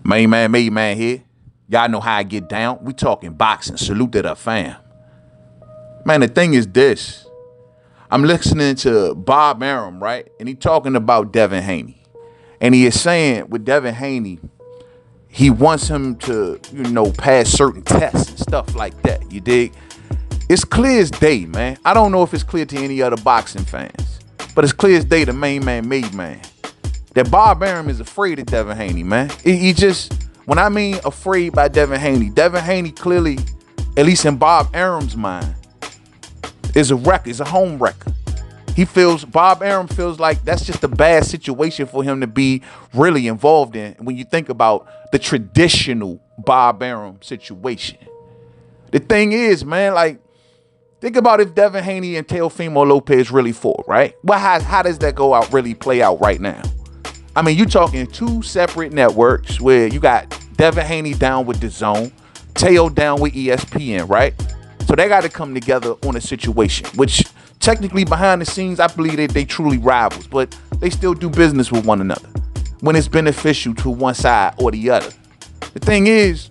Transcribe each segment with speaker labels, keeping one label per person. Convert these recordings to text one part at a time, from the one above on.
Speaker 1: Mainman Mademan here. Y'all know how I get down. We talking boxing. Salute to the fam. Man, the thing is this. I'm listening to Bob Arum, right? And he talking about Devin Haney. And he is saying with Devin Haney, he wants him to, pass certain tests and stuff like that. You dig? It's clear as day, man. I don't know if it's clear to any other boxing fans, but it's clear as day to Mainman Mademan that Bob Arum is afraid of Devin Haney, man. He just, when I mean afraid by Devin Haney clearly, at least in Bob Arum's mind, is a wrecker, is a home wrecker. Bob Arum feels like that's just a bad situation for him to be really involved in when you think about the traditional Bob Arum situation. The thing is, man, like, think about if Devin Haney and Teofimo Lopez really fought, right? Well, how does that really play out right now? I mean, you're talking two separate networks where you got Devin Haney down with DAZN, Teo down with ESPN, right? So they got to come together on a situation, which technically behind the scenes, I believe they truly rivals, but they still do business with one another when it's beneficial to one side or the other. The thing is,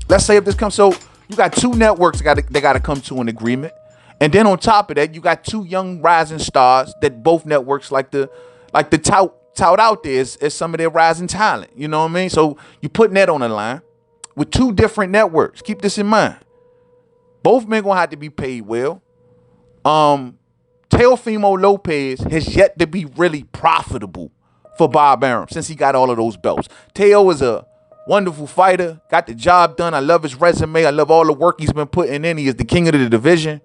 Speaker 1: let's say if this comes, so you got two networks they got to come to an agreement. And then on top of that, you got two young rising stars that both networks like to tout out there as some of their rising talent. You know what I mean? So you putting that on the line with two different networks. Keep this in mind. Both men gonna have to be paid well. Teofimo Lopez has yet to be really profitable for Bob Arum since he got all of those belts. Teo is a wonderful fighter, got the job done. I love his resume. I love all the work he's been putting in. He is the king of the division.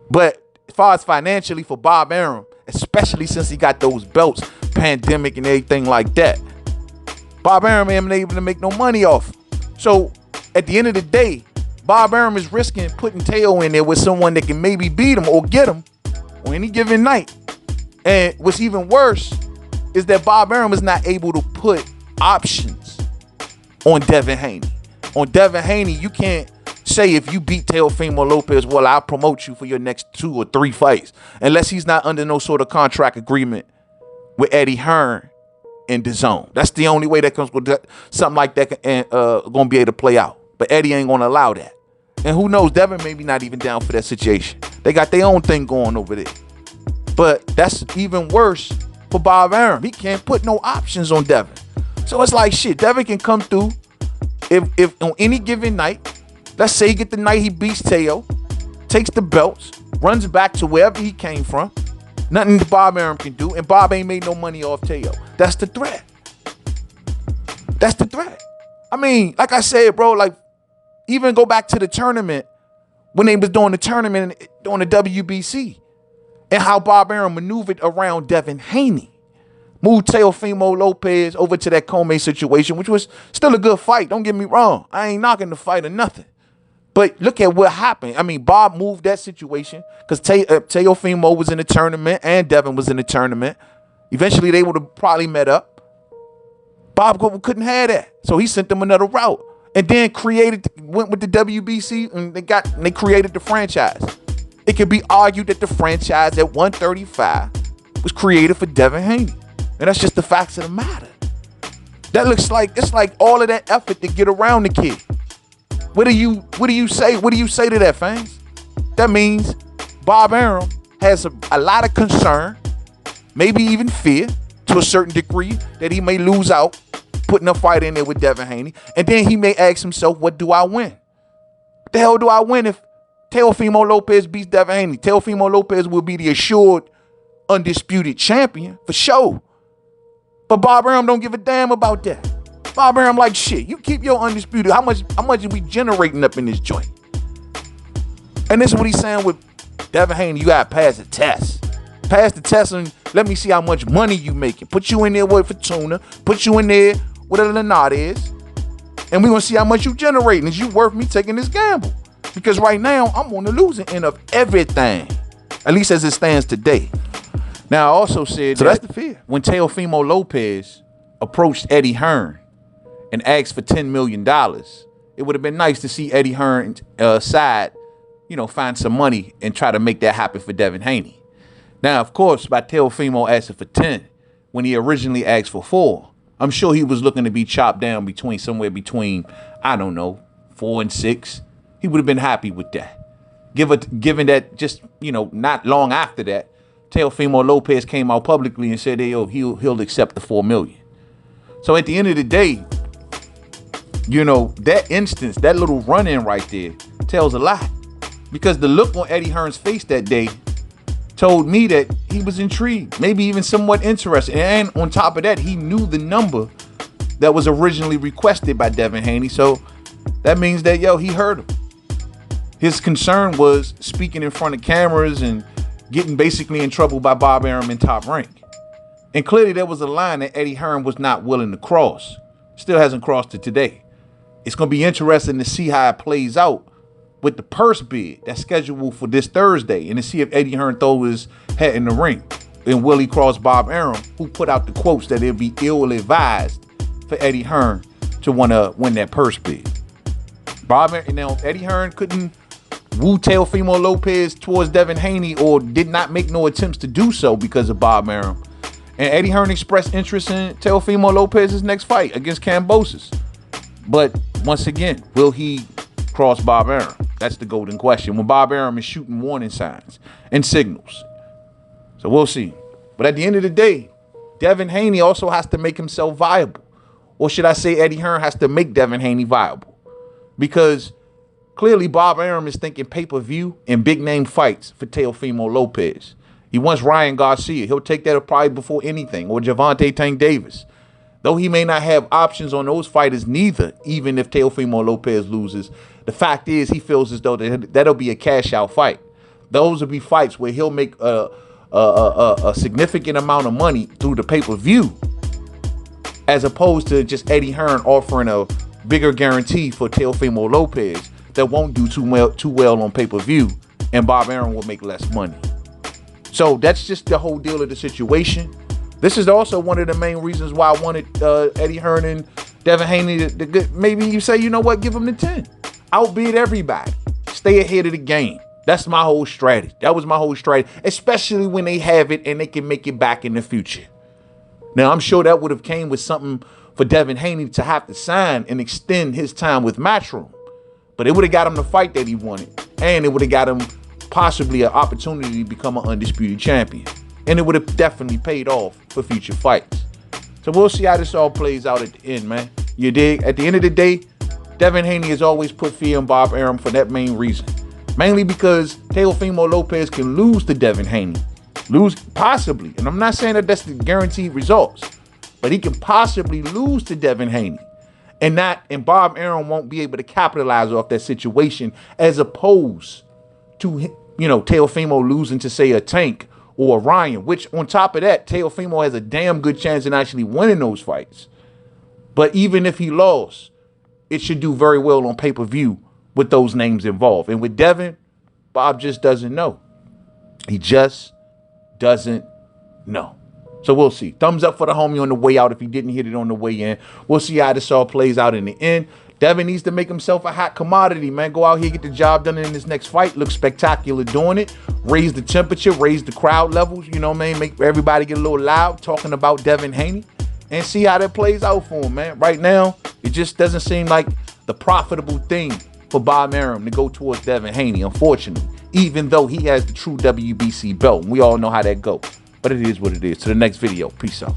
Speaker 1: But as far as financially for Bob Arum, especially since he got those belts, pandemic and everything like that, Bob Arum ain't able to make no money off. So at the end of the day, Bob Arum is risking putting Teo in there with someone that can maybe beat him or get him on any given night. And what's even worse is that Bob Arum is not able to put options on Devin Haney. On Devin Haney, you can't say if you beat Teofimo Lopez, well, I'll promote you for your next 2 or 3 fights, unless he's not under no sort of contract agreement with Hearn and DAZN. That's the only way that comes with something like that going to be able to play out. But Eddie ain't going to allow that. And who knows, Devin maybe not even down for that situation. They got their own thing going over there. But that's even worse for Bob Arum. He can't put no options on Devin. So it's like, shit, Devin can come through if on any given night, let's say he get the night he beats Teo, takes the belts, runs back to wherever he came from. Nothing that Bob Arum can do, and Bob ain't made no money off Teo. That's the threat. That's the threat. I mean, like I said, bro, like, even go back to the tournament when they was doing the tournament on the WBC and how Bob Arum maneuvered around Devin Haney. Moved Teofimo Lopez over to that Comey situation, which was still a good fight. Don't get me wrong. I ain't knocking the fight or nothing. But look at what happened. I mean, Bob moved that situation because Teofimo was in the tournament and Devin was in the tournament. Eventually, they would have probably met up. Bob couldn't have that. So he sent them another route. And then went with the WBC and they created the franchise. It could be argued that the franchise at 135 was created for Devin Haney. And that's just the facts of the matter. That looks like, it's like all of that effort to get around the kid. What do you say? What do you say to that, fans? That means Bob Arum has a lot of concern, maybe even fear to a certain degree that he may lose out putting a fight in there with Devin Haney. And then he may ask himself, what do I win? What the hell do I win if Teofimo Lopez beats Devin Haney? Teofimo Lopez will be the assured, undisputed champion for sure. But Bob Arum don't give a damn about that. Bob Arum like, shit, you keep your undisputed. How much are we generating up in this joint? And this is what he's saying with Devin Haney. You got to pass the test. Pass the test and let me see how much money you making. Put you in there with Fortuna. Put you in there whatever the knot is, and we're going to see how much you generating. Is you worth me taking this gamble? Because right now, I'm on the losing end of everything, at least as it stands today. Now, I also said so that's the fear. When Teofimo Lopez approached Hearn and asked for $10 million, it would have been nice to see Hearn's side, find some money and try to make that happen for Devin Haney. Now, of course, by Teofimo asking for 10, when he originally asked for 4, I'm sure he was looking to be chopped down somewhere between, I don't know, 4 and 6. He would have been happy with that. Given that just, not long after that, Teofimo Lopez came out publicly and said, hey, he'll accept the $4 million. So at the end of the day, that instance, that little run-in right there tells a lot. Because the look on Eddie Hearn's face that day told me that he was intrigued, maybe even somewhat interested. And on top of that, he knew the number that was originally requested by Devin Haney. So that means that, he heard him. His concern was speaking in front of cameras and getting basically in trouble by Bob Arum and Top Rank. And clearly there was a line that Eddie Hearn was not willing to cross. Still hasn't crossed it today. It's going to be interesting to see how it plays out with the purse bid that's scheduled for this Thursday, and to see if Eddie Hearn throws his hat in the ring. And will he cross Bob Arum, who put out the quotes that it'll be ill-advised for Eddie Hearn to want to win that purse bid. Eddie Hearn couldn't woo Teofimo Lopez towards Devin Haney, or did not make no attempts to do so because of Bob Arum. And Eddie Hearn expressed interest in Teofimo Lopez's next fight against Kambosos. But once again, will he cross Bob Arum? That's the golden question. When Bob Arum is shooting warning signs and signals. So we'll see. But at the end of the day, Devin Haney also has to make himself viable. Or should I say Eddie Hearn has to make Devin Haney viable. Because clearly Bob Arum is thinking pay-per-view and big-name fights for Teofimo Lopez. He wants Ryan Garcia. He'll take that probably before anything. Or Gervonta Davis. Though he may not have options on those fighters neither, even if Teofimo Lopez loses, the fact is he feels as though that'll be a cash-out fight. Those will be fights where he'll make a significant amount of money through the pay-per-view, as opposed to just Eddie Hearn offering a bigger guarantee for Teofimo Lopez that won't do too well on pay-per-view, and Bob Arum will make less money. So that's just the whole deal of the situation. This is also one of the main reasons why I wanted Eddie Hearn and Devin Haney to maybe you say, you know what, give them the 10. Outbid everybody. Stay ahead of the game. That's my whole strategy. That was my whole strategy, especially when they have it and they can make it back in the future. Now, I'm sure that would have came with something for Devin Haney to have to sign and extend his time with Matchroom. But it would have got him the fight that he wanted. And it would have got him possibly an opportunity to become an undisputed champion. And it would have definitely paid off for future fights. So we'll see how this all plays out at the end, man. You dig? At the end of the day, Devin Haney has always put fear in Bob Arum for that main reason. Mainly because Teofimo Lopez can lose to Devin Haney. Lose possibly. And I'm not saying that that's the guaranteed results. But he can possibly lose to Devin Haney. And Bob Arum won't be able to capitalize off that situation, as opposed to, Teofimo losing to, say, a Tank or a Ryan, which on top of that, Teofimo has a damn good chance in actually winning those fights. But even if he lost, it should do very well on pay-per-view with those names involved. And with Devin, Bob just doesn't know. He just doesn't know. So we'll see. Thumbs up for the homie on the way out if he didn't hit it on the way in. We'll see how this all plays out in the end. Devin needs to make himself a hot commodity, man. Go out here, get the job done in this next fight. Look spectacular doing it. Raise the temperature, raise the crowd levels, you know what I mean? Make everybody get a little loud talking about Devin Haney, and see how that plays out for him, man. Right now, it just doesn't seem like the profitable thing for Bob Arum to go towards Devin Haney, unfortunately, even though he has the true WBC belt. We all know how that goes. But it is what it is. To the next video. Peace out.